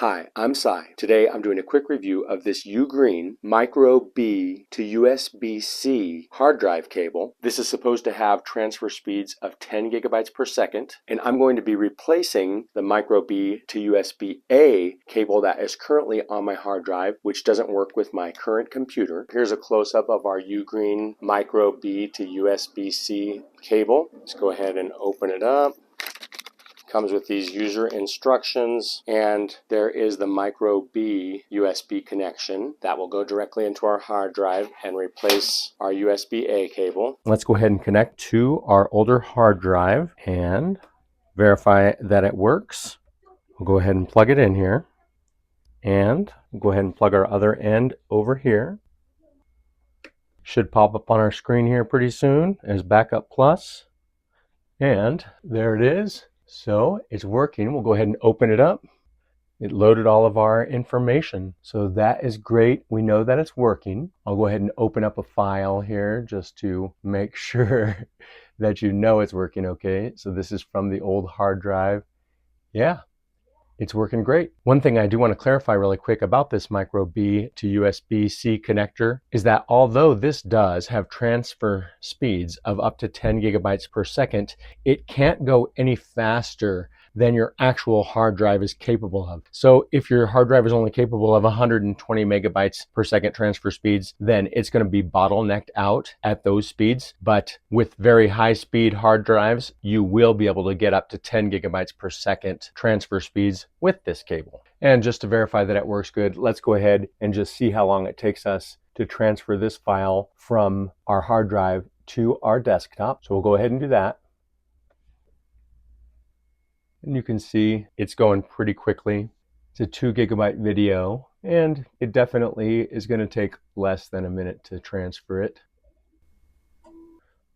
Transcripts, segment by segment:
Hi, I'm Cy. Today I'm doing a quick review of this UGREEN Micro B to USB C hard drive cable. This is supposed to have transfer speeds of 10 gigabytes per second, and I'm going to be replacing the Micro B to USB A cable that is currently on my hard drive, which doesn't work with my current computer. Here's a close-up of our UGREEN Micro B to USB C cable. Let's go ahead and open it up. Comes with these user instructions, and there is the Micro B USB connection that will go directly into our hard drive and replace our USB-A cable. Let's go ahead and connect to our older hard drive and verify that it works. We'll go ahead and plug it in here, and we'll go ahead and plug our other end over here. Should pop up on our screen here pretty soon as Backup Plus, and there it is. So it's working. We'll go ahead and open it up. It loaded all of our information. So that is great. We know that it's working. I'll go ahead and open up a file here just to make sure that you know it's working okay. So this is from the old hard drive. Yeah, it's working great. One thing I do want to clarify really quick about this Micro B to USB-C connector is that although this does have transfer speeds of up to 10 gigabytes per second, it can't go any faster than your actual hard drive is capable of. So if your hard drive is only capable of 120 megabytes per second transfer speeds, then it's going to be bottlenecked out at those speeds. But with very high speed hard drives, you will be able to get up to 10 gigabytes per second transfer speeds with this cable. And just to verify that it works good, let's go ahead and just see how long it takes us to transfer this file from our hard drive to our desktop. So we'll go ahead and do that. And you can see it's going pretty quickly. It's a 2 gigabyte video, and it definitely is going to take less than a minute to transfer it.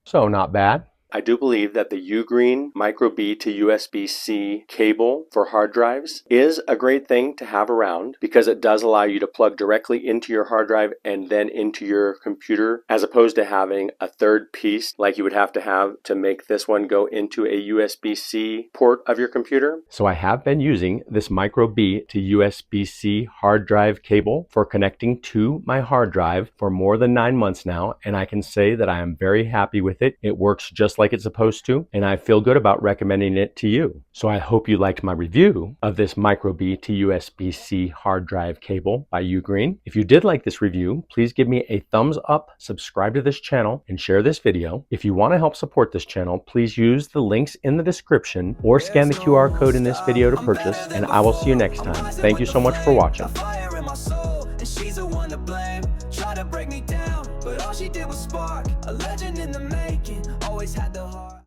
So not bad. I do believe that the UGREEN Micro B to USB-C cable for hard drives is a great thing to have around because it does allow you to plug directly into your hard drive and then into your computer, as opposed to having a third piece like you would have to make this one go into a USB-C port of your computer. So I have been using this Micro B to USB-C hard drive cable for connecting to my hard drive for more than 9 months now, and I can say that I am very happy with it. It works just like it's supposed to, and I feel good about recommending it to you. So I hope you liked my review of this Micro B to USB-C hard drive cable by UGREEN. If you did like this review, please give me a thumbs up, subscribe to this channel, and share this video. If you want to help support this channel, please use the links in the description or scan the QR code in this video to purchase, and I will see you next time. Thank you so much for watching. She did was spark a